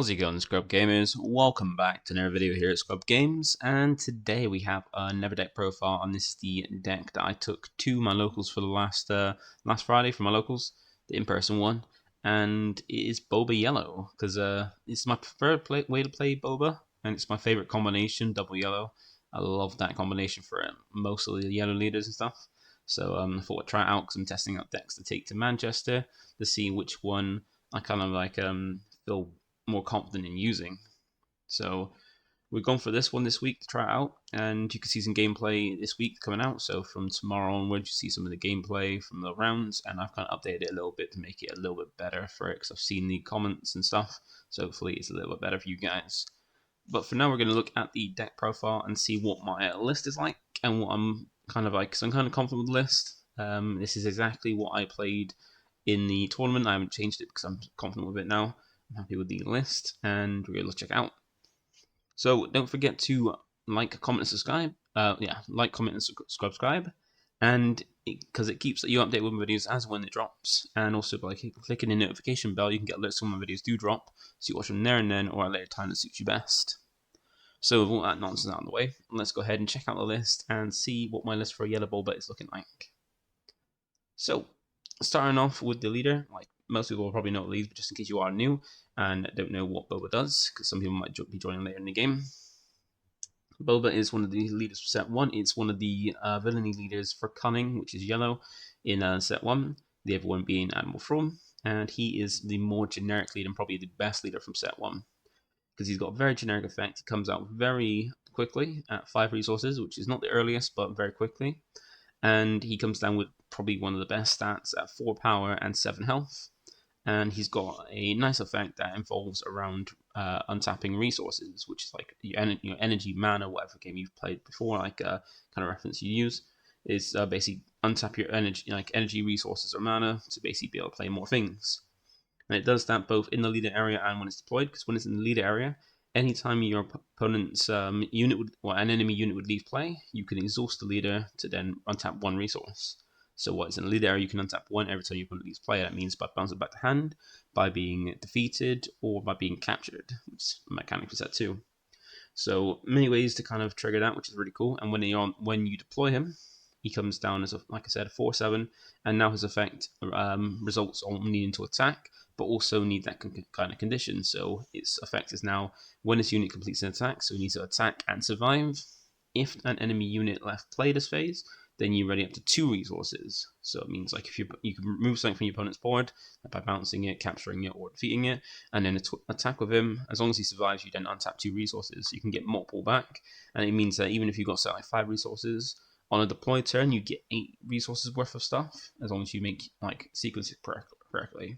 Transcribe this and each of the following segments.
How's it going, Scrub Gamers? Welcome back to another video here at ScrubGames, and today we have another deck profile, and this is the deck that I took to my locals for the last Friday for my locals, the in-person one, and it is Boba Yellow because it's my preferred way to play Boba, and it's my favorite combination, Double Yellow. I love that combination for most of the yellow leaders and stuff. So I thought I'd try it out because I'm testing out decks to take to Manchester to see which one I kind of like feel more confident in using. So we've gone for this one this week to try it out, and you can see some gameplay this week coming out. So from tomorrow onwards, you see some of the gameplay from the rounds, and I've kind of updated it a little bit to make it a little bit better for it because I've seen the comments and stuff. So hopefully it's a little bit better for you guys. But for now, we're going to look at the deck profile and see what my list is like and what I'm kind of like. Because I'm kind of confident with the list. This is exactly what I played in the tournament. I haven't changed it because I'm confident with it now. I'm happy with the list, and we're going to check it out. So don't forget to like, comment, and subscribe. Like, comment, and subscribe, and because it keeps you updated with my videos as when it drops, and also by clicking the notification bell, you can get alerts when my videos do drop, so you watch them there and then, or at a later time that suits you best. So with all that nonsense out of the way, let's go ahead and check out the list and see what my list for Yellow Boba is looking like. So starting off with the leader, like most people will probably know what leads, but just in case you are new and don't know what Boba does, because some people might be joining later in the game. Boba is one of the leaders for set 1. It's one of the Villainy leaders for Cunning, which is yellow, in set 1. The other one being Admiral From, and he is the more generic leader and probably the best leader from set 1. Because he's got a very generic effect. He comes out very quickly at 5 resources, which is not the earliest, but very quickly. And he comes down with probably one of the best stats at 4 power and 7 health. And he's got a nice effect that involves around untapping resources, which is like your energy, mana, whatever game you've played before, like kind of reference you use, is basically untap your energy resources or mana to basically be able to play more things. And it does that both in the leader area and when it's deployed, because when it's in the leader area, anytime your opponent's unit an enemy unit would leave play, you can exhaust the leader to then untap 1 resource. So what is in the lead area, you can untap 1 every time your opponent leaves play. That means by bouncing back to hand, by being defeated, or by being captured, which is a mechanic for set 2. So many ways to kind of trigger that, which is really cool. And when you deploy him, he comes down as like I said, a 4/7, and now his effect results on needing to attack, but also need that kind of condition. So its effect is now when this unit completes an attack, so he needs to attack and survive. If an enemy unit left play this phase, then you're ready up to 2 resources. So it means like if you can remove something from your opponent's board by bouncing it, capturing it, or defeating it, and then attack with him. As long as he survives, you then untap 2 resources. So you can get multiple back, and it means that even if you've got set like 5 resources on a deployed turn, you get 8 resources worth of stuff as long as you make like sequence it correctly.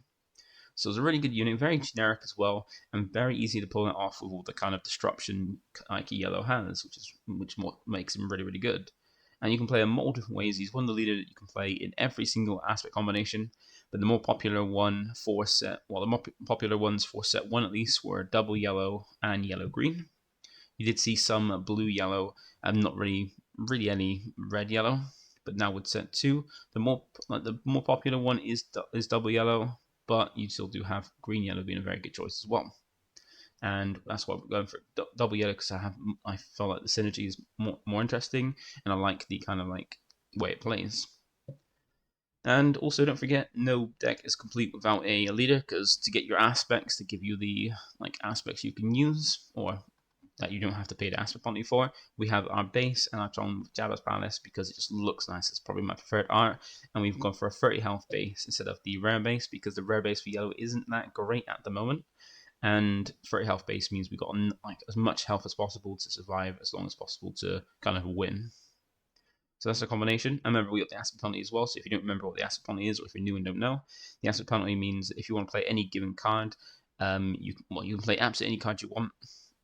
So it's a really good unit, very generic as well, and very easy to pull it off with all the kind of disruption like yellow has, which makes him really good. And you can play him multiple different ways. He's one of the leaders that you can play in every single aspect combination. But the more popular one for set, the more popular ones for set 1 at least were double yellow and yellow green. You did see some blue yellow and not really any red yellow. But now with set 2, the more popular one is double yellow, but you still do have green yellow being a very good choice as well. And that's why we're going for double yellow, because I felt like the synergy is more interesting, and I like the kind of like way it plays. And also don't forget, no deck is complete without a leader, because to get your aspects to give you the like aspects you can use, or that you don't have to pay the aspect penalty for, we have our base and our Jabba's Palace because it just looks nice. It's probably my preferred art, and we've gone for a 30 health base instead of the rare base because the rare base for yellow isn't that great at the moment. And 30 health base means we got like as much health as possible to survive as long as possible to kind of win. So that's a combination. And remember, we got the aspect penalty as well. So if you don't remember what the aspect penalty is, or if you're new and don't know, the aspect penalty means if you want to play any given card, you can play absolutely any card you want.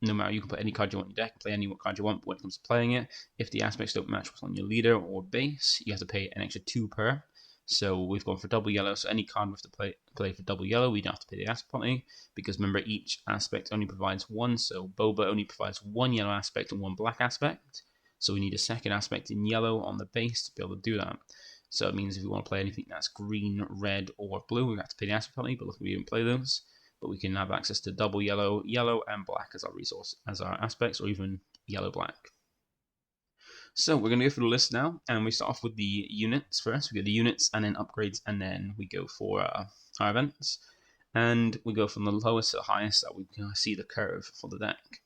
No matter, you can put any card you want in your deck, play any card you want. But when it comes to playing it, if the aspects don't match what's on your leader or base, you have to pay an extra 2 per. So we've gone for double yellow, so any card we have to play for double yellow, we don't have to pay the aspect penalty, because remember, each aspect only provides 1, so Boba only provides 1 yellow aspect and 1 black aspect, so we need a second aspect in yellow on the base to be able to do that. So it means if we want to play anything that's green, red, or blue, we have to pay the aspect penalty, but look, we didn't play those. but we can have access to double yellow, yellow, and black as our resource, as our aspects, or even yellow-black. So we're going to go through the list now, and we start off with the units first. We go the units, and then upgrades, and then we go for our events. And we go from the lowest to the highest that we can see the curve for the deck.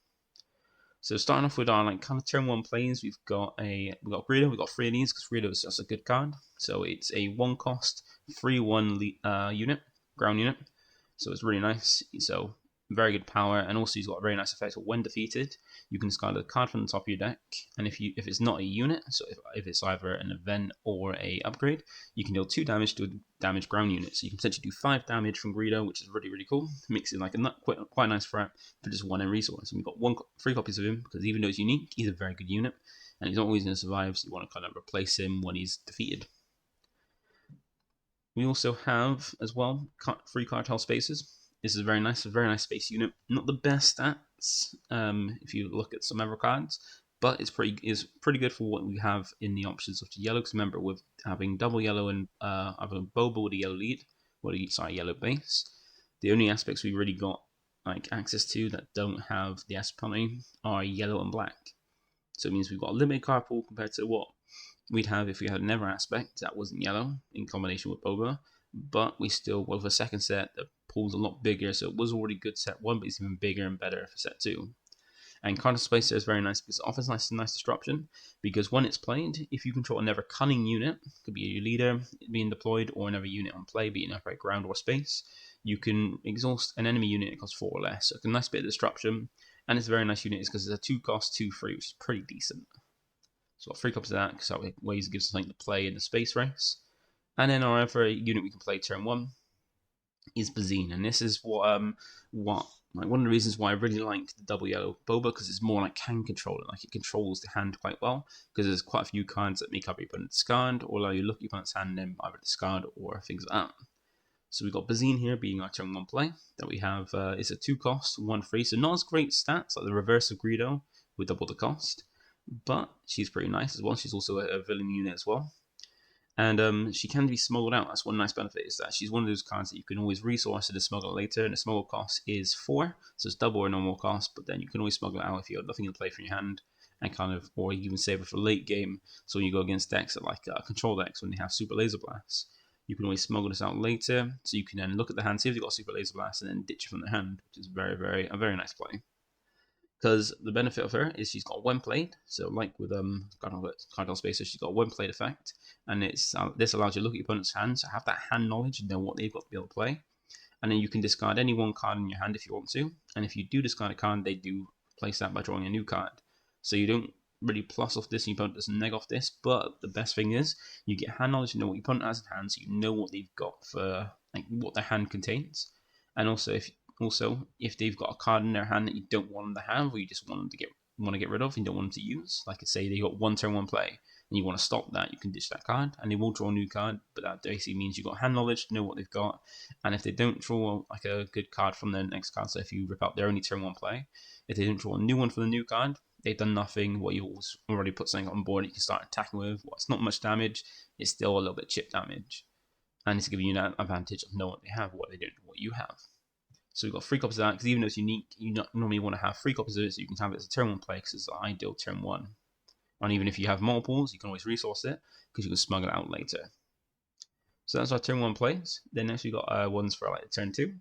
So starting off with our kind of turn 1 plays, we've got Greo, we've got 3 of these because Greo is just a good card. So it's a 1 cost, 3/1 unit, ground unit. So it's really nice. So very good power, and also he's got a very nice effect. When defeated, you can discard a card from the top of your deck, and if it's not a unit, so if it's either an event or a upgrade, you can deal 2 damage to a damaged ground unit. So you can potentially do 5 damage from Greo, which is really cool. Makes it like a quite nice threat for just 1 resource. And we've got 3 copies of him because even though he's unique, he's a very good unit, and he's not always going to survive. So you want to kind of replace him when he's defeated. We also have as well 3 cartel spaces. This is a very nice space unit. Not the best stats if you look at some other cards, but it's pretty good for what we have in the options of the yellow. Because remember, with having double yellow and having Boba with a yellow lead, yellow base, the only aspects we really got access to that don't have the Cunning are yellow and black. So it means we've got a limited card pool compared to what we'd have if we had another aspect that wasn't yellow in combination with Boba. But we still, with a second set, the pool's a lot bigger, so it was already good set 1, but it's even bigger and better for set 2. And Cartel Spacer is very nice because it offers nice disruption, because when it's played, if you control another Cunning unit, could be your leader being deployed or another unit on play, be it an upright ground or space, you can exhaust an enemy unit that costs 4 or less. So it's a nice bit of disruption, and it's a very nice unit because it's a 2 cost, 2/3, which is pretty decent. So I've got 3 copies of that because that ways it gives us something to play in the space race. And then our other unit we can play turn 1 is Bazine, and this is one of the reasons why I really like the double yellow Boba, because it's more can control it. It controls the hand quite well, because there's quite a few cards that make up your opponent's discard, or allow you to look at your opponent's hand and then either discard or things like that. So we've got Bazine here being our turn 1 play that we have. It's a 2 cost, 1/3, so not as great stats like the reverse of Greo with double the cost, but she's pretty nice as well. She's also a villain unit as well. And she can be smuggled out. That's one nice benefit, is that she's one of those cards that you can always resource and smuggle later, and the smuggle cost is 4, so it's double or normal cost, but then you can always smuggle it out if you have nothing to play from your hand, and or you even save it for late game, so when you go against decks that control decks when they have super laser blasts, you can always smuggle this out later, so you can then look at the hand, see if they've got super laser blast, and then ditch it from their hand, which is a very nice play. Because the benefit of her is she's got 1 played, so like with Cartel Spacer, she's got 1 played effect, and this allows you to look at your opponent's hand, so have that hand knowledge and know what they've got to be able to play, and then you can discard any 1 card in your hand if you want to, and if you do discard a card, they do place that by drawing a new card. So you don't really plus off this, and your opponent doesn't neg off this, but the best thing is you get hand knowledge to know what your opponent has in hand, so you know what they've got for what their hand contains, and also if they've got a card in their hand that you don't want them to have, or you just want them to get rid of, and you don't want them to use, say they got 1 turn 1 play, and you want to stop that, you can ditch that card, and they will draw a new card, but that basically means you've got hand knowledge to know what they've got, and if they don't draw a good card from their next card, so if you rip out their only turn 1 play, if they don't draw a new one for the new card, they've done nothing. What you already put something on board you can start attacking with. It's not much damage, it's still a little bit chip damage, and it's giving you that advantage of knowing what they have, what they don't, what you have. So we've got 3 copies of that, because even though it's unique, you normally want to have 3 copies of it, so you can have it as a turn 1 play, because it's the ideal turn 1. And even if you have multiples, you can always resource it, because you can smuggle it out later. So that's our turn 1 plays. Then next we got ones for turn 2.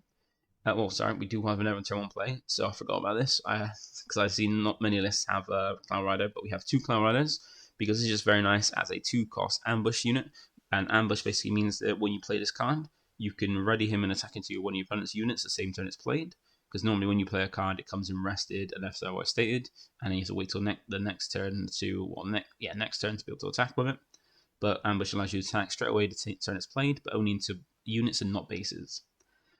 We do have another turn 1 play, so I forgot about this, because I've seen not many lists have Cloud Rider, but we have 2 Cloud Riders, because it's just very nice as a 2 cost ambush unit, and ambush basically means that when you play this card, you can ready him and attack into one of your opponent's units the same turn it's played, because normally when you play a card, it comes in rested unless otherwise stated, and then you have to wait till the next turn next turn to be able to attack with it. But ambush allows you to attack straight away the turn it's played, but only into units and not bases.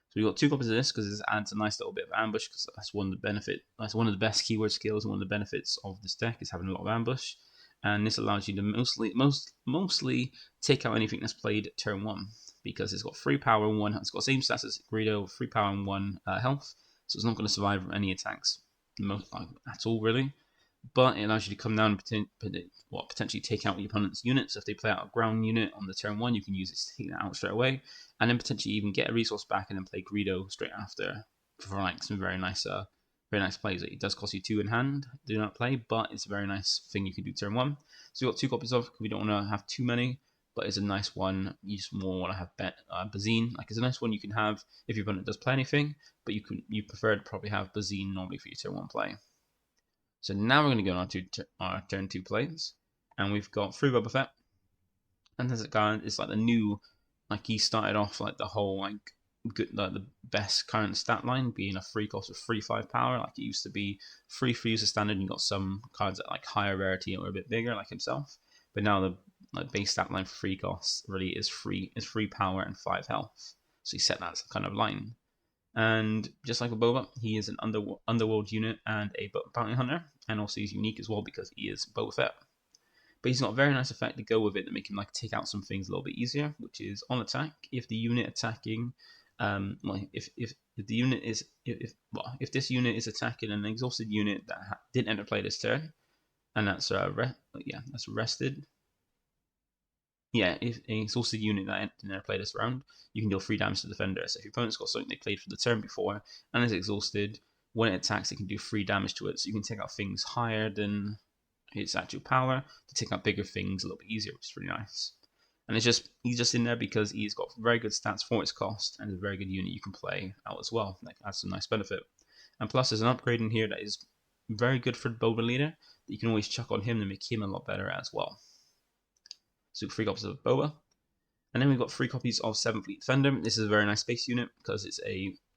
So we've got 2 copies of this because it adds a nice little bit of ambush, because that's one of the best keyword skills, and one of the benefits of this deck is having a lot of ambush, and this allows you to mostly take out anything that's played turn 1. Because it's got 3 power and 1, it's got the same stats as Greo, 3 power and 1 health, so it's not going to survive any attacks at all, really. But it allows you to come down and potentially take out your opponent's units. So if they play out a ground unit on the turn 1, you can use it to take that out straight away, and then potentially even get a resource back and then play Greo straight after. for like some very nice plays. It does cost you 2 in hand, do not play, but it's a very nice thing you can do turn 1. So we've got 2 copies of. We don't want to have too many, but it's a nice one. You just more want to have Bazine. Like, it's a nice one you can have if your opponent does play anything, but you prefer to probably have Bazine normally for your turn 1 play. So now we're going to go on to our turn 2 plays, and we've got 3 Boba Fett, and there's a guy. It's like the new, like, he started off like the whole like good, like the best current stat line being a free cost of 3/5 power. Like, it used to be 3/3 as standard, and you got some cards at like higher rarity or a bit bigger, like himself. But now the like base stat line for free costs really is 3 power and 5 health. So he set that as a kind of line. And just like a Boba, he is an underworld unit and a bounty hunter, and also he's unique as well because he is Boba Fett. But he's got a very nice effect to go with it that make him like take out some things a little bit easier, which is on attack. If the unit attacking, if the unit is if this unit is attacking an exhausted unit that didn't enter play this turn, and that's that's rested. Yeah, if an exhausted unit that didn't enter play this round, you can deal 3 damage to the defender. So if your opponent's got something they played for the turn before and is exhausted, when it attacks, it can do 3 damage to it. So you can take out things higher than its actual power to take out bigger things a little bit easier, which is really nice. And he's just in there because he's got very good stats for its cost and is a very good unit you can play out as well. That adds some nice benefit. And plus, there's an upgrade in here that is very good for the Boba leader that you can always chuck on him to make him a lot better as well. So 3 copies of Boba. And then we've got 3 copies of 7th Fleet Defender. This is a very nice base unit because it's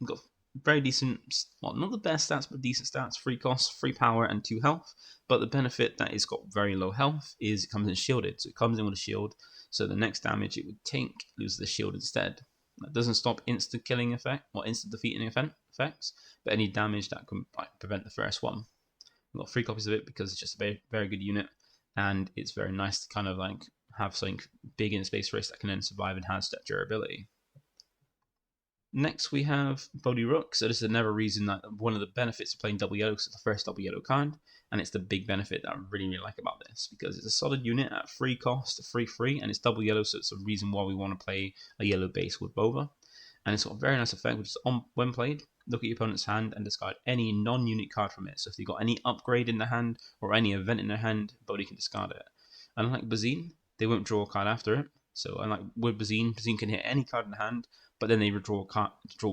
got very decent, well, not the best stats, but decent stats. 3 cost, 3 power, and 2 health. But the benefit that it's got very low health is it comes in shielded. So it comes in with a shield. So the next damage it would take loses the shield instead. That doesn't stop instant killing effect or instant defeating effects, but any damage that can prevent the first one. We've got 3 copies of it because it's just a very, very good unit, and it's very nice to kind of like have something big in space race that can then survive and has that durability. Next we have Bodhi Rook. So this is another reason that one of the benefits of playing double yellow, because it's the first double yellow card, and it's the big benefit that I really like about this, because it's a solid unit at 3 cost, 3/3, and it's double yellow, so it's a reason why we want to play a yellow base with Boba. And it's got a very nice effect, which is when played, look at your opponent's hand and discard any non-unit card from it. So if they've got any upgrade in their hand or any event in their hand, Bodhi can discard it. Unlike Bazine, they won't draw a card after it. So unlike with Bazine, Bazine can hit any card in the hand, but then they draw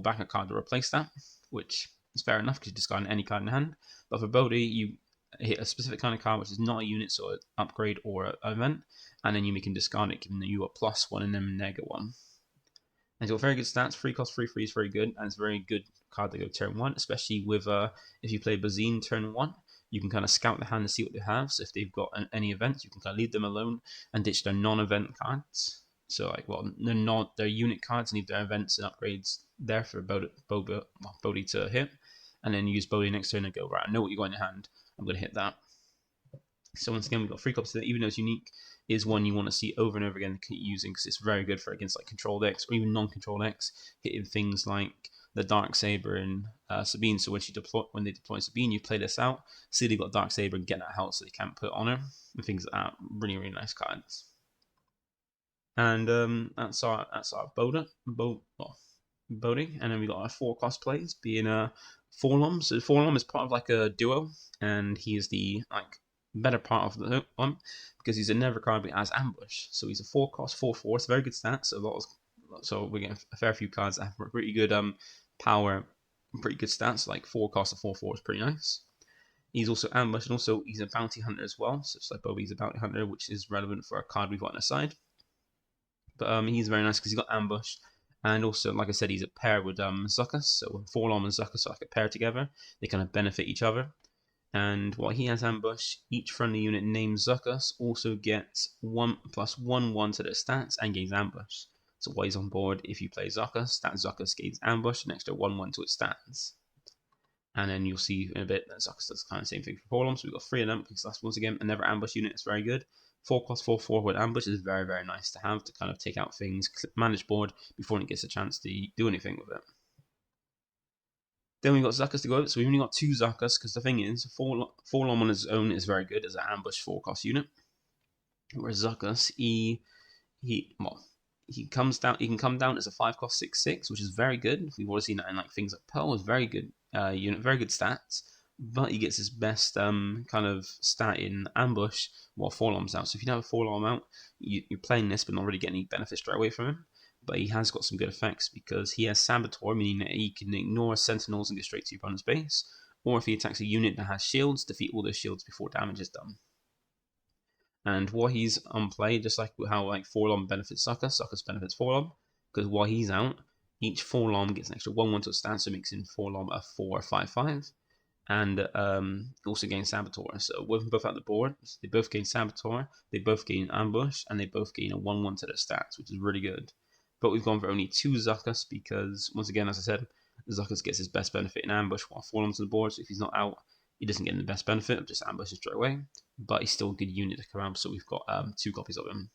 back a card to replace that, which is fair enough because you discard any card in the hand. But for Bodhi, you hit a specific kind of card which is not a unit, so an upgrade or an event, and then you can discard it, giving you a +1 and then -1. And it's got very good stats. 3 cost, 3/3 is very good, and it's a very good card to go turn 1, especially with if you play Bazine turn 1. You can kind of scout the hand to see what they have. So if they've got any events, you can kind of leave them alone and ditch their non-event cards. So like, well, they're not their unit cards, and leave their events and upgrades there for Bodhi to hit, and then use Bodhi next turn and go, right, I know what you got in your hand, I'm going to hit that. So once again, we've got 3 copies of it. Even though it's unique, is one you want to see over and over again, keep using, because it's very good for against like control decks or even non-control decks, hitting things like the Darksaber and Sabine. So when they deploy Sabine, you play this out, see they got Darksaber and get that health so they can't put on her, and things like that. Really, really nice cards. And that's our Bodhi. And then we got our 4 cost plays being a Forarm. So Forarm is part of like a duo, and he is the like better part of the one because he's a never card but has ambush. So he's a 4 cost, 4/4. It's very good stats. So we're getting a fair few cards that have pretty good power, pretty good stats. Like 4 cost of 4/4 is pretty nice. He's also ambush, and also he's a bounty hunter as well. So it's like Bobby's a bounty hunter, which is relevant for a card we've got on the side. But he's very nice because he's got ambush, and also, like I said, he's a pair with Zakus. So Forarm and Zakus are like a pair together. They kind of benefit each other. And while he has ambush, each friendly unit named Zakus also gets 1 + 1/1 to their stats and gains ambush. So while he's on board, if you play Zakus, that Zakus gains ambush, an extra 1/1 to its stats. And then you'll see in a bit that Zakus does kind of the same thing for Forarm. So we've got 3 of them because that's once again another ambush unit. It's very good. 4 cost, 4/4 with ambush is very, very nice to have to kind of take out things, manage board before it gets a chance to do anything with it. Then we've got Zakus to go with, so we've only got 2 Zakus because the thing is, Forarm on his own is very good as an ambush 4 cost unit. Whereas Zakus, he comes down. He can come down as a 5-cost 6/6, which is very good. We've already seen that in like things like Pearl. Is very good unit, very good stats. But he gets his best kind of stat in ambush while Forarm's out. So if you don't have a Forarm out, you're playing this but not really getting any benefit straight away from him. But he has got some good effects because he has Saboteur, meaning that he can ignore Sentinels and get straight to your opponent's base. Or if he attacks a unit that has shields, defeat all those shields before damage is done. And while he's on play, just like how like Forarm benefits Zakus, Zakus benefits Forarm, because while he's out, each Forarm gets an extra 1/1 to a stat, so it makes him Forarm a 4/5/5, and also gain Saboteur. So with them both at the board, they both gain Saboteur, they both gain Ambush, and they both gain a 1/1 to their stats, which is really good. But we've gone for only 2 Zakus because, once again, as I said, Zakus gets his best benefit in Ambush while Forarm's on the board, so if he's not out, he doesn't get the best benefit of just ambushes straight away, but he's still a good unit to come around, so we've got 2 copies of him.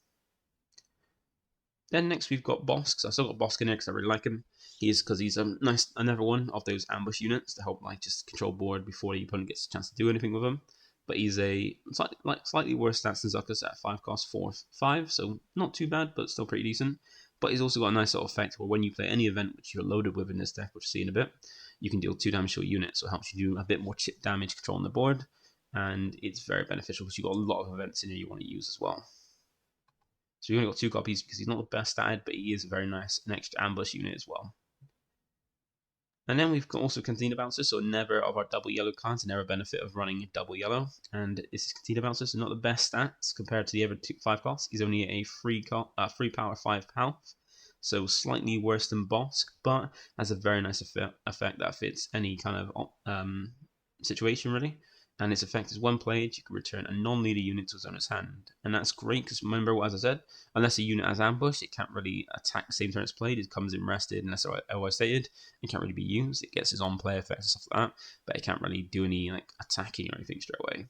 Then next we've got Bosk. So I still got Bosk in here because I really like him. Because he's another one of those ambush units to help like just control board before the opponent gets a chance to do anything with him. But he's a slightly worse stats than Zakus at 5-cost 4/5, so not too bad, but still pretty decent. But he's also got a nice little effect where when you play any event which you're loaded with in this deck, which we'll see in a bit, you can deal 2 damage to a unit, so it helps you do a bit more chip damage controlling the board, and it's very beneficial because you've got a lot of events in here you want to use as well. So you've only got 2 copies because he's not the best statted, but he is a very nice an extra ambush unit as well. And then we've got also Cantina Bouncer, so never of our double yellow cards, never benefit of running double yellow. And this is Cantina Bouncer, so not the best stats compared to the other 5 costs. He's only a free power 5 health, so slightly worse than Bosk, but has a very nice effect that fits any kind of situation really. And its effect is when played, you can return a non-leader unit to its owner's hand. And that's great because remember, as I said, unless a unit has ambush, it can't really attack the same turn it's played. It comes in rested, unless otherwise stated. It can't really be used. It gets its on-play effects and stuff like that, but it can't really do any like attacking or anything straight away.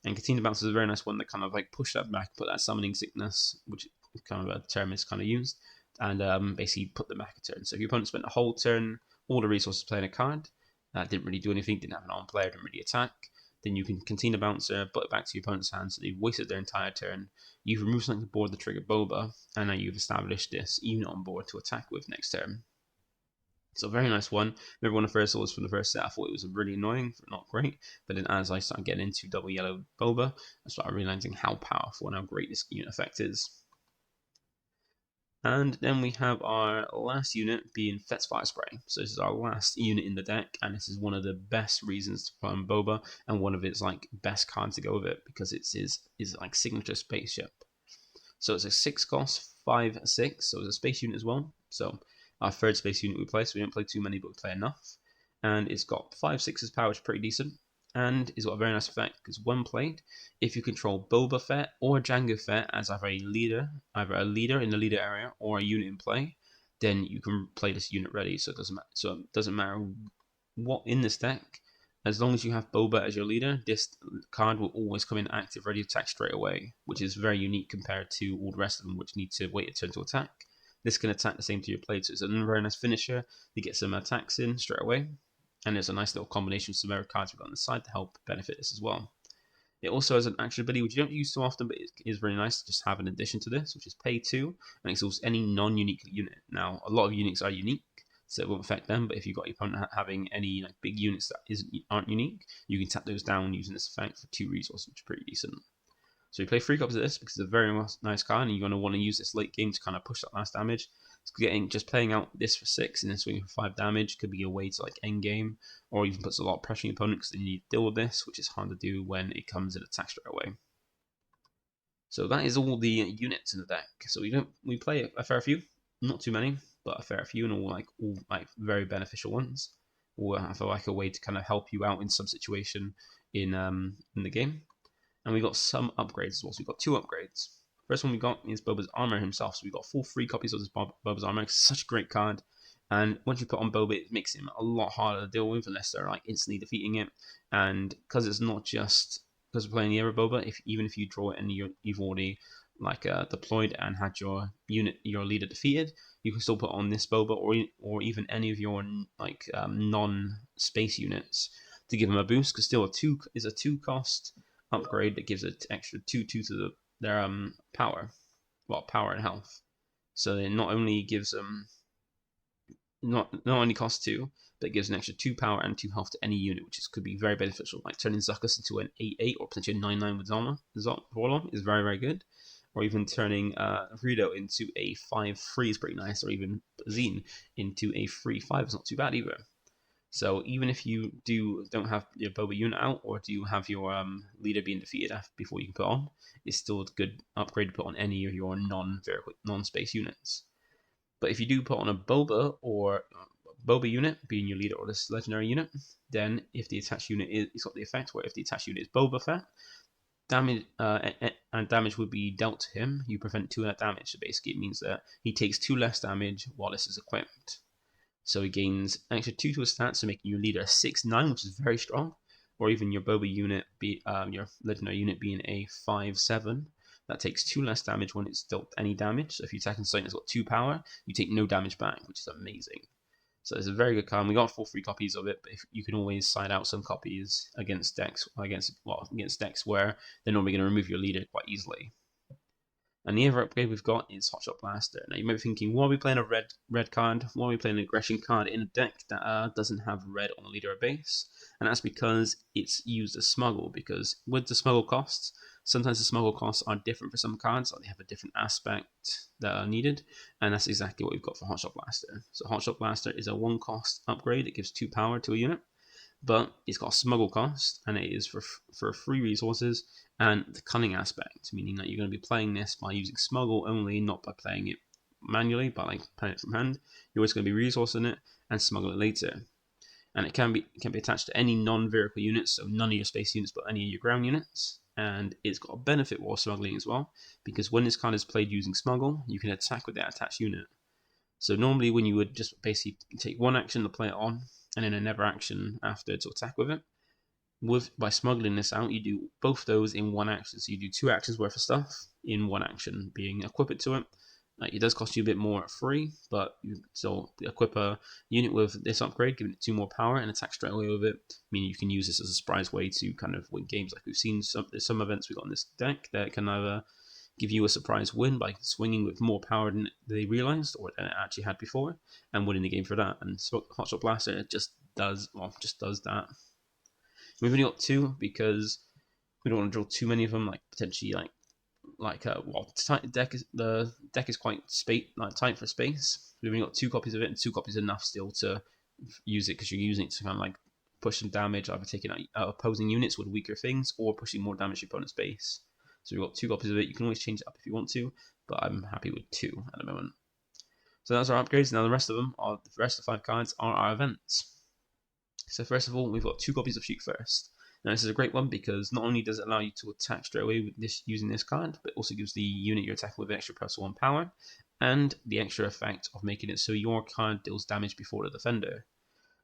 And Cantina Bouncer is a very nice one that kind of like push that back, put that summoning sickness, which kind of a term is kind of used, and basically put them back a turn. So if your opponent spent a whole turn, all the resources playing a card, that didn't really do anything, didn't have an on-player, didn't really attack, then you can Cantina Bouncer, put it back to your opponent's hand, so they've wasted their entire turn. You've removed something to board the trigger Boba, and now you've established this unit on board to attack with next turn. So a very nice one. Remember when I first saw this from the first set, I thought it was really annoying, not great. But then as I started getting into Double Yellow Boba, I started realizing how powerful and how great this unit effect is. And then we have our last unit being FEATS Fire Spray. So this is our last unit in the deck, and this is one of the best reasons to play on Boba, and one of its like best cards to go with it because it's his like signature spaceship. So it's a 6-cost 5/6, so it's a space unit as well. So our 3rd space unit we play, so we don't play too many, but we play enough. And it's got 5/6's power, which is pretty decent. And it's got a very nice effect because when played, if you control Boba Fett or Jango Fett as either a leader in the leader area or a unit in play, then you can play this unit ready. So it doesn't matter what in this deck, as long as you have Boba as your leader, this card will always come in active, ready to attack straight away, which is very unique compared to all the rest of them, which need to wait a turn to attack. This can attack the same to your plate, so it's a very nice finisher to get some attacks in straight away. And there's a nice little combination of some other cards we've got on the side to help benefit this as well. It also has an action ability which you don't use so often, but it is really nice to just have an addition to this, which is pay 2, and exhaust any non-unique unit. Now, a lot of units are unique, so it won't affect them, but if you've got your opponent having any like big units that aren't unique, you can tap those down using this effect for 2 resources, which is pretty decent. So you play 3 copies of this because it's a very nice card, and you're going to want to use this late game to kind of push that last damage. Just playing out this for 6 and then swinging for 5 damage could be a way to like end game, or even puts a lot of pressure on your opponent because then you need to deal with this, which is hard to do when it comes in attack straight away. So that is all the units in the deck. So we play a fair few, not too many, but a fair few, and all very beneficial ones. Or have like a way to kind of help you out in some situation in the game. And we got some upgrades as well. So we got 2 upgrades. First one we got is Boba's armor himself. So we got full 3 copies of this Boba's armor. It's such a great card. And once you put on Boba, it makes him a lot harder to deal with unless they're like instantly defeating it. And because it's not just because we're playing the Era Boba, even if you draw it and you've already like deployed and had your leader defeated, you can still put on this Boba or even any of your like non-space units to give them a boost. Because still a 2-cost upgrade that gives an extra 2/2 to their power, well, power and health. So it not only gives not only costs 2, but it gives an extra 2 power and 2 health to any unit, which could be very beneficial. Like turning Zakus into an 8/8 or potentially a 9/9 with Forarm is very, very good. Or even turning Greo into a 5/3 is pretty nice, or even Bazine into a 3/5 is not too bad either. So even if you don't have your Boba unit out, or do you have your leader being defeated before you can put on, it's still a good upgrade to put on any of your non-space units. But if you do put on a Boba or Boba unit, being your leader or this legendary unit, then if the attached unit it's got the effect where if the attached unit is Boba Fett, damage and damage would be dealt to him. You prevent 2 net damage. So basically, it means that he takes 2 less damage while this is equipped. So he gains an extra 2 to his stats, so making your leader a 6/9, which is very strong. Or even your Boba unit, your legendary unit being a 5/7. That takes 2 less damage when it's dealt any damage. So if you attack something that's got 2 power, you take no damage back, which is amazing. So it's a very good card. We got 4 free copies of it, but if you can always side out some copies against decks where they're normally going to remove your leader quite easily. And the other upgrade we've got is Hotshot Blaster. Now you might be thinking, why are we playing a red card? Why are we playing an aggression card in a deck that doesn't have red on the leader or base? And that's because it's used as smuggle. Because with the smuggle costs, sometimes the smuggle costs are different for some cards, or they have a different aspect that are needed. And that's exactly what we've got for Hotshot Blaster. So Hotshot Blaster is a 1-cost upgrade. It gives 2 power to a unit, but it's got a smuggle cost, and it is for 3 resources and the cunning aspect, meaning that you're going to be playing this by using smuggle only, not by playing it manually, by like playing it from hand. You're always going to be resourcing it and smuggle it later. And it can be attached to any non-vehicle units, so none of your space units, but any of your ground units. And it's got a benefit while smuggling as well, because when this card is played using smuggle, you can attack with that attached unit. So normally when you would just basically take 1 action to play it on, and then another action after to attack with it, by smuggling this out, you do both those in 1 action. So you do 2 actions worth of stuff in 1 action, being equip it to it. It does cost you a bit more at 3, but you still equip a unit with this upgrade, giving it 2 more power, and attack straight away with it. Meaning you can use this as a surprise way to kind of win games. Like we've seen some events we've got in this deck that can either give you a surprise win by swinging with more power than they realized or than it actually had before, and winning the game for that. And Hotshot Blaster just does that. We've only got 2 because we don't want to draw too many of them. Like potentially, the deck is quite tight for space. We've only got 2 copies of it, and 2 copies enough still to use it because you're using it to kind of like push some damage, either taking out opposing units with weaker things or pushing more damage to opponent's base. So we've got 2 copies of it. You can always change it up if you want to, but I'm happy with 2 at the moment. So that's our upgrades. Now the rest of 5 cards are our events. So first of all, we've got 2 copies of Shoot First. Now this is a great one because not only does it allow you to attack straight away with this using this card, but it also gives the unit you're attacking with an extra +1 power, and the extra effect of making it so your card deals damage before the defender.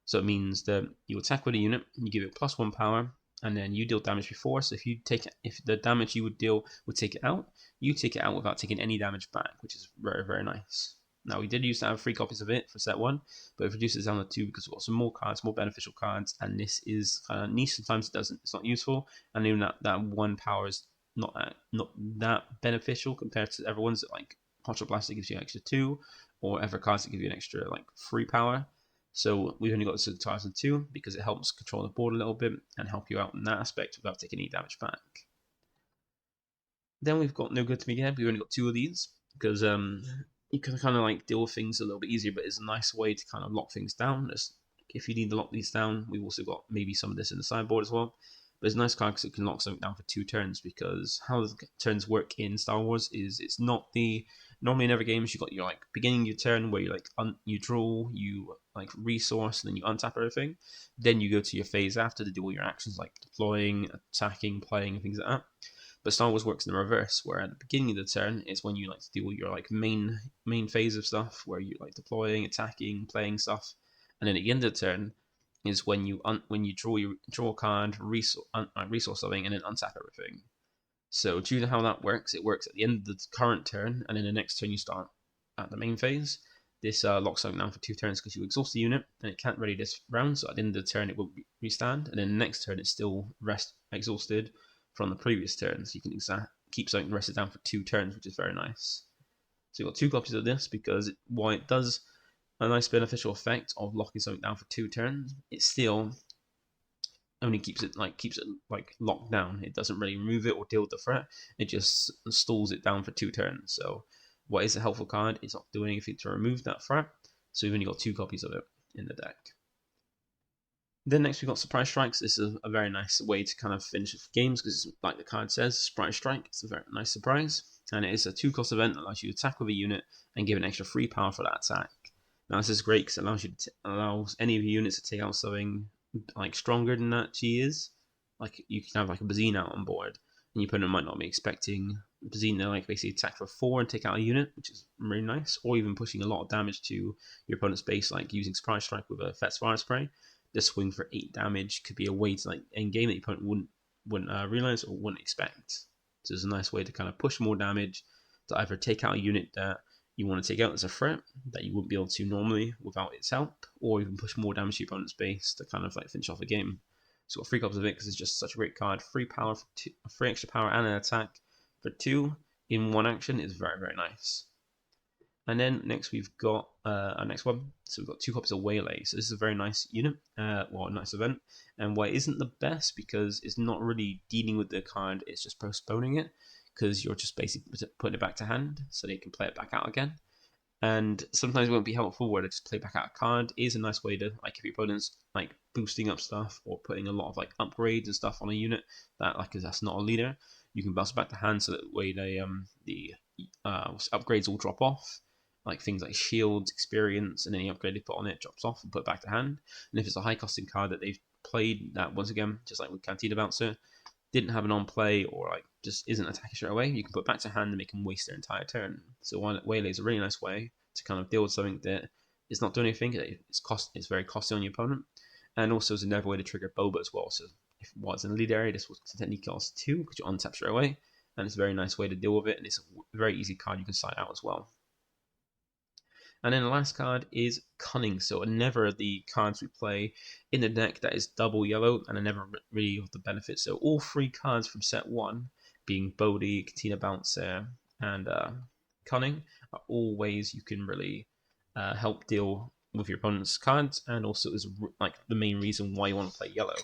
So it means that you attack with a unit, you give it +1 power, and then you deal damage before. So if the damage you would deal would take it out, you take it out without taking any damage back, which is very, very nice. Now we did used to have 3 copies of it for set 1, but we've reduced it down to 2 because we've got some more cards, more beneficial cards, and this is kind of niche. Sometimes it's not useful, and even that 1 power is not that beneficial compared to everyone's. Like Hotshot Blaster gives you an extra 2, or other cards that give you an extra 3 power. So we've only got this to 2002 because it helps control the board a little bit and help you out in that aspect without taking any damage back. Then we've got No Good to Begin. We've only got 2 of these because you can kind of deal with things a little bit easier, but it's a nice way to kind of lock things down. If you need to lock these down, we've also got maybe some of this in the sideboard as well. But it's a nice card because it can lock something down for 2 turns, because how the turns work in Star Wars is it's not normally in every game you got your beginning your turn where you draw, you resource, and then you untap everything. Then you go to your phase after to do all your actions like deploying, attacking, playing, and things like that. But Star Wars works in the reverse, where at the beginning of the turn is when you do your main phase of stuff, where you deploying, attacking, playing stuff, and then at the end of the turn is when you draw a card, resource something, and then untap everything. So due to how that works, it works at the end of the current turn, and then the next turn you start at the main phase. This locks something down for 2 turns because you exhaust the unit, and it can't ready this round, so at the end of the turn it will restand, and then the next turn it's still exhausted from the previous turn, so you can keep something rested down for 2 turns, which is very nice. So you've got 2 copies of this because while it does a nice beneficial effect of locking something down for 2 turns, it still only keeps it like locked down. It doesn't really remove it or deal with the threat. It just stalls it down for 2 turns. So what is a helpful card? It's not doing anything to remove that threat. So you've only got 2 copies of it in the deck. Then next we've got Surprise Strikes. This is a very nice way to kind of finish games because, like the card says, Surprise Strike. It's a very nice surprise, and it is a 2-cost event that allows you to attack with a unit and give an extra free power for that attack. Now this is great because it allows you to allows any of your units to take out something like stronger than that she is. Like you can have like a Bazine out on board, and your opponent might not be expecting Bazine to like basically attack for 4 and take out a unit, which is really nice, or even pushing a lot of damage to your opponent's base, like using Surprise Strike with a FEATS Fire Spray. This swing for 8 damage could be a way to like end game that your opponent wouldn't realize or wouldn't expect. So it's a nice way to kind of push more damage to either take out a unit that you want to take out as a threat that you wouldn't be able to normally without its help, or even push more damage to your opponent's base to kind of like finish off a game. So got 3 copies of it because it's just such a great card. Free power for 2, free extra power and an attack for 2 in 1 action is very, very nice. And then next we've got our next one. So we've got 2 copies of Waylay. So this is a very nice unit, well, a nice event. And why it isn't the best because it's not really dealing with the card, it's just postponing it because you're just basically putting it back to hand so they can play it back out again. And sometimes it won't be helpful where they just play back out a card. It is a nice way to, like, if your opponent's like boosting up stuff or putting a lot of like upgrades and stuff on a unit that like that's not a leader, you can bounce back to hand so that way they the upgrades all drop off. Like things like shields, experience, and any upgrade they put on it drops off and put it back to hand. And if it's a high costing card that they've played, that once again, just like with Cantina Bouncer, didn't have an on play or like just isn't attacking straight away, you can put it back to hand and make them waste their entire turn. So Waylay is a really nice way to kind of deal with something that is not doing anything. It's very costly on your opponent, and also is another way to trigger Boba as well. So if it was in the lead area, this will technically cost 2 because you untap straight away, and it's a very nice way to deal with it. And it's a very easy card you can side out as well. And then the last card is Cunning. So never the cards we play in the deck that is double yellow, and are never really of the benefit. So all 3 cards from set 1, being Bodhi, Cantina Bouncer, and Cunning, are all ways you can really help deal with your opponent's cards, and also is like the main reason why you want to play yellow,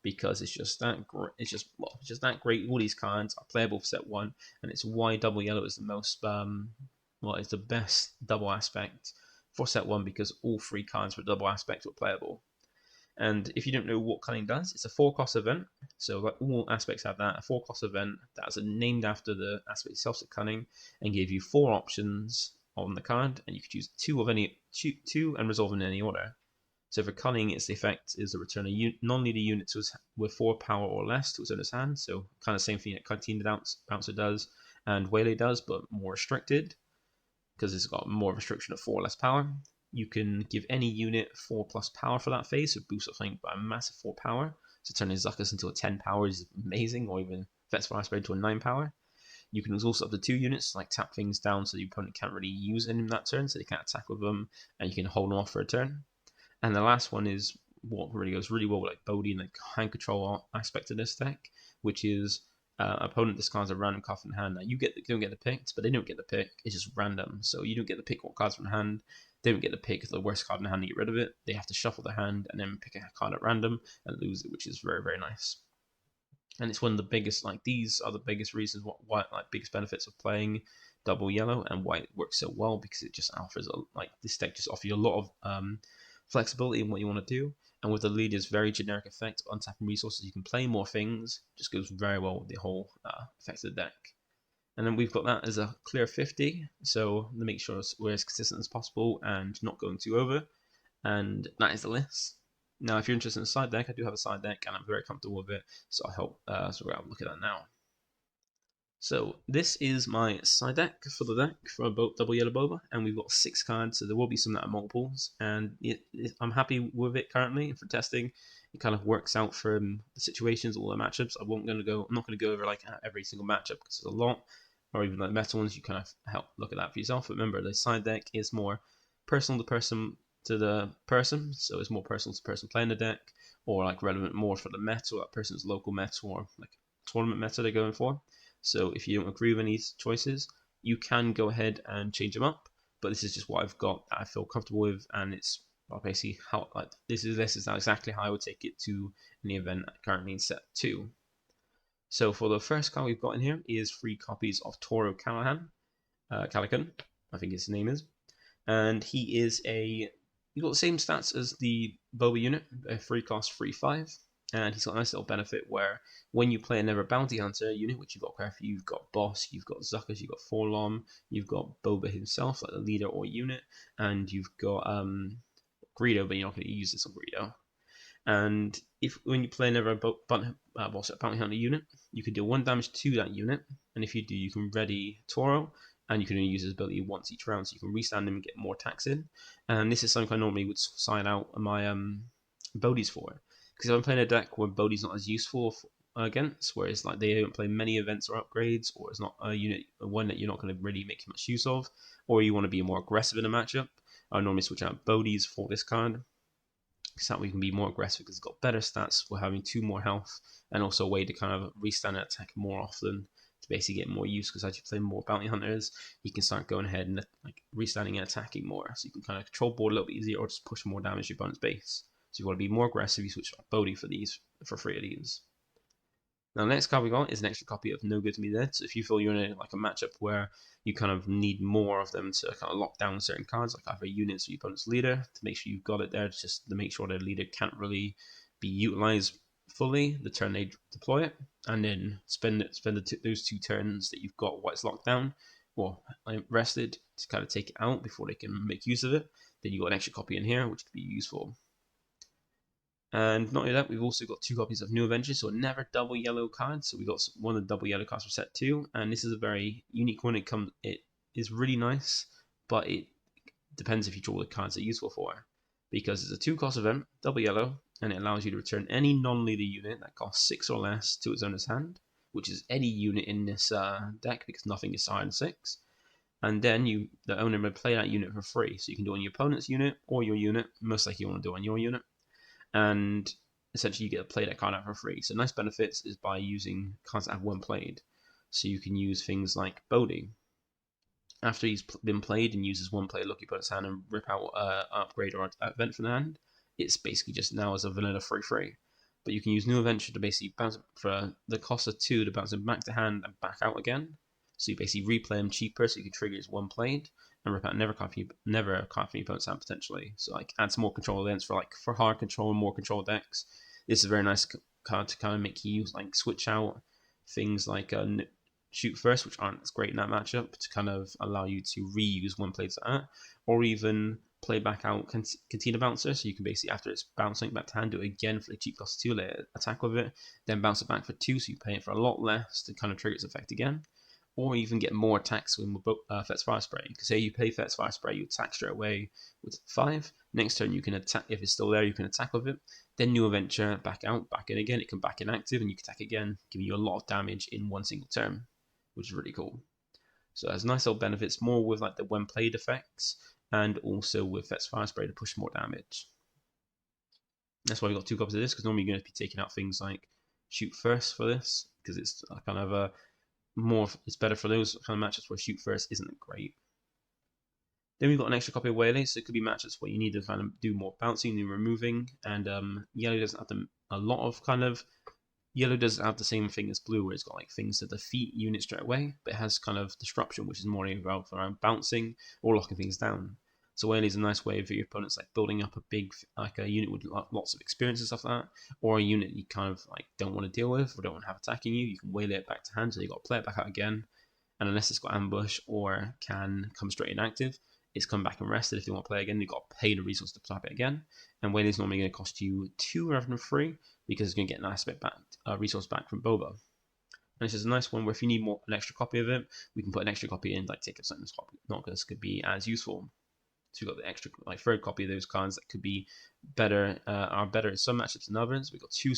because it's just that it's just that great. All these cards are playable for set 1, and it's why double yellow is the most it's the best double aspect for set 1 because all 3 cards for double aspect are playable. And if you don't know what Cunning does, it's a 4-cost event. So like all aspects have that, a 4-cost event that's named after the aspect itself, so Cunning, and give you 4 options on the card, and you could choose 2 of any 2 and resolve in any order. So for Cunning, its effect is to return a non-leader unit with 4 power or less to its owner's hand. So kind of same thing that Cantina Bouncer does and Waylay does, but more restricted, because it's got more restriction of 4 or less power. You can give any unit 4+ power for that phase, so boost up something by a massive 4 power. So turning Zakus into a 10 power is amazing, or even FEATS Fire Spray to a 9 power. You can also up to 2 units, like tap things down so the opponent can't really use any in that turn, so they can't attack with them, and you can hold them off for a turn. And the last one is what really goes really well with like Bodhi and the hand control aspect of this deck, which is opponent discards a random card from hand. Now you don't get the picked, but they don't get the pick. It's just random, so you don't get the pick what cards from hand. They don't get the pick the worst card in hand to get rid of it. They have to shuffle their hand and then pick a card at random and lose it, which is very, very nice. And it's one of the biggest, like these are the biggest reasons why like biggest benefits of playing double yellow and why it works so well, because it just offers like this deck just offers you a lot of flexibility in what you want to do. And with the leader's very generic effect on tapping resources, you can play more things. Just goes very well with the whole effect of the deck. And then we've got that as a clear 50, so to make sure we're as consistent as possible and not going too over. And that is the list. Now, if you're interested in a side deck, I do have a side deck, and I'm very comfortable with it, so I'll help. So we'll look at that now. So this is my side deck for the deck for Double Yellow Boba, and we've got 6 cards, so there will be some that are multiples, and I'm happy with it currently for testing. It kind of works out from the situations, all the matchups. I'm not going to go over like every single matchup because there's a lot, or even like meta ones. You kind of help look at that for yourself. But remember, the side deck is more personal to person to the person, so it's more personal to the person playing the deck, or like relevant more for the meta, or that person's local meta, or like tournament meta they're going for. So if you don't agree with any choices, You can go ahead and change them up, but this is just what I've got that I feel comfortable with, and it's basically how this is exactly how I would take it to any event currently in set 2. So for the first card we've got in here is 3 copies of Toro Calican, I think his name is, and he's got the same stats as the Boba unit, 3 cost 3/5, and he's got a nice little benefit where when you play another bounty hunter unit, which you've got quite a few, you've got Boss, you've got Zakus, you've got Forarm, you've got Boba himself, like the leader or unit, and you've got Greo, but you're not going to use this on Greo. And when you play another bounty hunter unit, you can deal 1 damage to that unit, and if you do, you can ready Toro, and you can only use his ability once each round, so you can restand him and get more attacks in. And this is something I normally would sign out my Bodies for, because I'm playing a deck where Bodhi's not as useful against, whereas like they don't play many events or upgrades, or it's not a unit, one that you're not going to really make much use of, or you want to be more aggressive in a matchup. I normally switch out Bodhi's for this card, because that way you can be more aggressive because it's got better stats for having 2 more health, and also a way to kind of restand and attack more often to basically get more use, because as you play more bounty hunters, you can start going ahead and like restanding and attacking more, so you can kind of control board a little bit easier, or just push more damage to your opponent's base. So you want to be more aggressive, you switch out Bodhi for 3 of these. Now the next card we got is an extra copy of No Good To Me Dead. So if you feel you're in a matchup where you kind of need more of them to kind of lock down certain cards, like either units or your opponent's leader, to make sure you've got it there, just to make sure their leader can't really be utilized fully the turn they deploy it, and then spend those 2 turns that you've got while it's locked down or rested to kind of take it out before they can make use of it. Then you got an extra copy in here which could be useful. And not only that, we've also got 2 copies of New Adventures, so never double yellow cards. So we got one of the double yellow cards for set 2, and this is a very unique one. It is really nice, but it depends if you draw the cards that are useful for, because it's a 2-cost event, double yellow, and it allows you to return any non-leader unit that costs 6 or less to its owner's hand, which is any unit in this deck, because nothing is higher than 6. And then the owner may play that unit for free, so you can do it on your opponent's unit or your unit. Most likely you want to do it on your unit, and essentially you get to play that card out for free. So nice benefits is by using cards that have 1 played. So you can use things like Bodhi. After he's been played and uses 1 play, look your opponent's hand and rip out an upgrade or an event from the hand, it's basically just now as a vanilla free. But you can use New Adventure to basically bounce for the cost of 2 to bounce him back to hand and back out again. So you basically replay him cheaper, so you can trigger his 1 played and rip out never a card from your opponent's hand potentially. So like add some more control events for hard control and more control decks. This is a very nice card to kind of make you like switch out things like shoot first, which aren't as great in that matchup, to kind of allow you to reuse 1 played to that, or even play back out Cantina Bouncer, so you can basically, after it's bouncing back to hand, do it again for the cheap cost 2, later attack with it, then bounce it back for 2, so you pay it for a lot less to kind of trigger its effect again. Or even get more attacks with FEATS Fire Spray. Because say you play FEATS Fire Spray, you attack straight away with 5. Next turn you can attack, if it's still there, you can attack with it. Then New Adventure, back out, back in again. It can back in active and you can attack again, giving you a lot of damage in 1 single turn, which is really cool. So it has nice little benefits, more with like the when played effects, and also with FEATS Fire Spray to push more damage. That's why we got 2 copies of this, because normally you're going to be taking out things like shoot first for this, because it's kind of it's better for those kind of matchups where shoot first isn't great. Then we've got an extra copy of Villainy, so it could be matchups where you need to kind of do more bouncing and removing, and yellow doesn't have yellow doesn't have the same thing as blue, where it's got like things to defeat units straight away, but it has kind of disruption, which is more involved around bouncing or locking things down. So Villainy is a nice way for your opponents like building up a big a unit with lots of experience and stuff like that, or a unit you kind of like don't want to deal with or don't want to have attacking you. You can waylay it back to hand, so you got to play it back out again, and unless it's got ambush or can come straight inactive, it's come back and rested. If you want to play again, you've got to pay the resource to plap it again, and Waylay is normally going to cost you 2 rather than 3, because it's going to get an aspect back, resource back from Boba. And this is a nice one where if you need an extra copy of it, we can put an extra copy in, like take up something that's not going to be as useful. So we've got the extra, like 3rd copy of those cards that could be better, are better in some matchups than others. We've got 2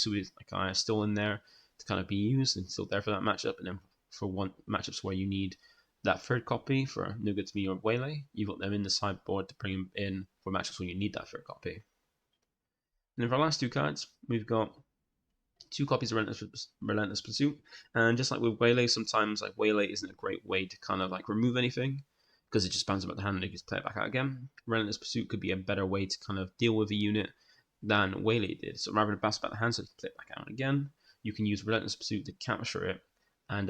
are still in there to kind of be used and still there for that matchup. And then for matchups where you need that 3rd copy for No Good To Me or Waylay, you've got them in the sideboard to bring them in for matchups when you need that 3rd copy. And then for our last 2 cards, we've got 2 copies of Relentless Pursuit, and just like with Waylay, sometimes like Waylay isn't a great way to kind of like remove anything because it just bounces about the hand and you just play it back out again. Relentless Pursuit could be a better way to kind of deal with a unit than Waylay did. So rather than bounce about the hand, so you play it back out again, you can use Relentless Pursuit to capture it and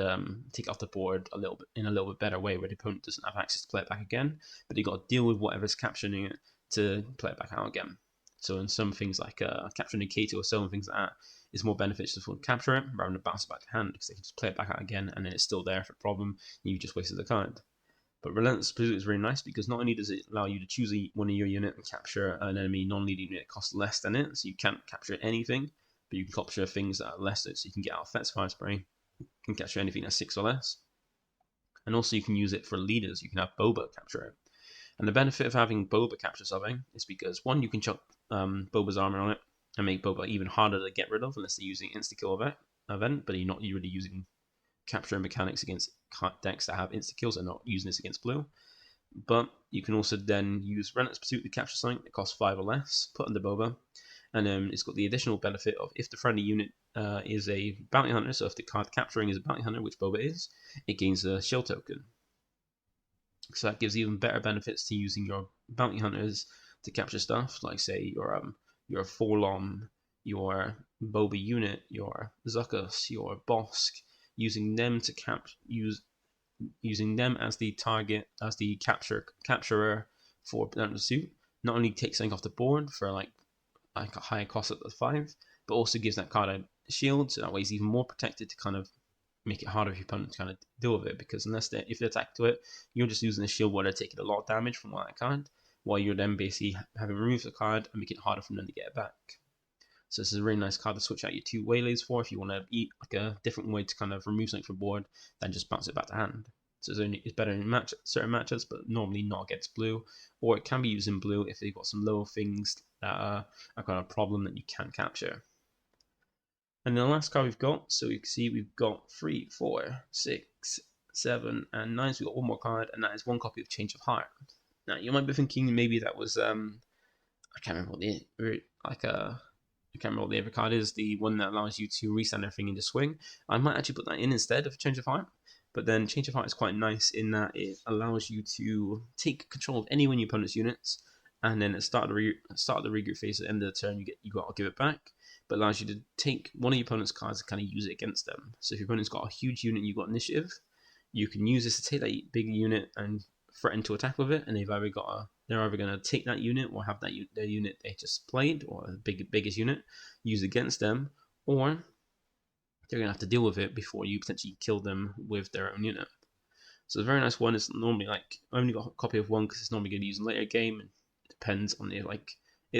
take it off the board a little bit better way, where the opponent doesn't have access to play it back again, but you got to deal with whatever's capturing it to play it back out again. So in some things like capturing a K2 or so and things like that, it's more beneficial to capture it rather than bounce it back to hand, because they can just play it back out again and then it's still there for a problem and you just wasted the card. But Relentless Pursuit is really nice because not only does it allow you to choose one of your unit and capture an enemy non-leading unit that costs less than it, so you can't capture anything, but you can capture things that are less, so you can get out FEATS Fire Spray, you can capture anything that's 6 or less. And also you can use it for leaders, you can have Boba capture it. And the benefit of having Boba capture something is because, one, you can chuck Boba's armor on it and make Boba even harder to get rid of unless they're using insta-kill event, but you're not really using capture mechanics against decks that have insta-kills and not using this against blue. But you can also then use Relentless Pursuit to capture something that costs 5 or less, put under Boba, and it's got the additional benefit of if the friendly unit is a bounty hunter, so if the card capturing is a bounty hunter, which Boba is, it gains a shield token. So that gives even better benefits to using your bounty hunters to capture stuff, like say your Forarm, your Boba unit, your Zakus, your Bosk, using them to using them as the target, as the capturer for Relentless Pursuit, not only takes something off the board for like a higher cost at the 5, but also gives that card a shield, so that way it's even more protected to kind of make it harder for your opponent to kind of deal with it, because if they attack to it, you're just using a shield where they're taking a lot of damage from that card, while you're then basically having removed the card and make it harder for them to get it back. So this is a really nice card to switch out your 2 Waylays for if you want to eat like a different way to kind of remove something from board than just bounce it back to hand. So it's better in certain matchups, but normally not against blue, or it can be used in blue if they've got some low things that are kind of a problem that you can't capture. And then the last card we've got, so you can see we've got 3, 4, 6, 7, and 9. So we've got one more card, and that is 1 copy of Change of Heart. Now you might be thinking maybe that was I can't remember what the other card is, the one that allows you to restand everything into swing. I might actually put that in instead of Change of Heart. But then Change of Heart is quite nice in that it allows you to take control of any one of your opponent's units, and then at the start of the regroup phase, at the end of the turn, you got to give it back. But allows you to take one of your opponent's cards and kind of use it against them. So if your opponent's got a huge unit and you've got initiative, you can use this to take that big unit and threaten to attack with it, and they're either going to take that unit or have their unit they just played, or the biggest unit, used against them, or they're going to have to deal with it before you potentially kill them with their own unit. So it's a very nice one. It's normally like, I only got a copy of one because it's normally going to use in later game, and it depends on it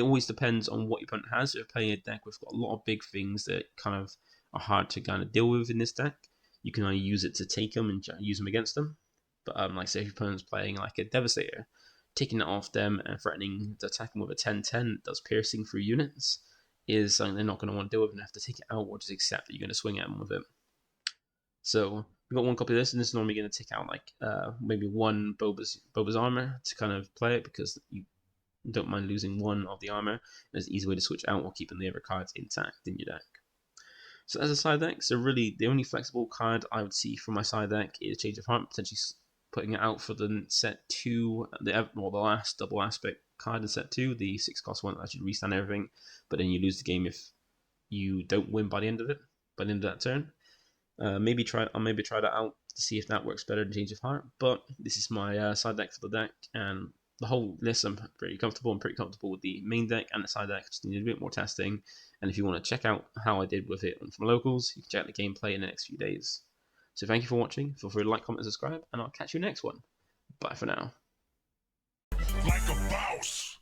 always depends on what your opponent has. So if you're playing a deck with got a lot of big things that kind of are hard to kind of deal with in this deck, you can either use it to take them and use them against them. But like say if your opponent's playing like a Devastator, taking it off them and threatening to attack them with a 10-10 that does piercing through units is something they're not going to want to deal with and have to take it out, or just accept that you're going to swing at them with it. So we've got 1 copy of this, and this is normally going to take out like maybe 1 Boba's armor to kind of play it, because you don't mind losing 1 of the armor. There's an easy way to switch out while keeping the other cards intact in your deck. So as a side deck, so really the only flexible card I would see from my side deck is Change of Heart, potentially putting it out for the set 2, the last double aspect card in set 2, the 6 cost one that lets you restand everything, but then you lose the game if you don't win by the end of that turn. I'll maybe try that out to see if that works better than Change of Heart, but this is my side deck for the deck, and the whole list I'm pretty comfortable. I'm pretty comfortable with the main deck and the side deck. I just need a bit more testing, and if you want to check out how I did with it from locals, you can check out the gameplay in the next few days. So thank you for watching. Feel free to like, comment, subscribe, and I'll catch you next one. Bye for now. Like a boss.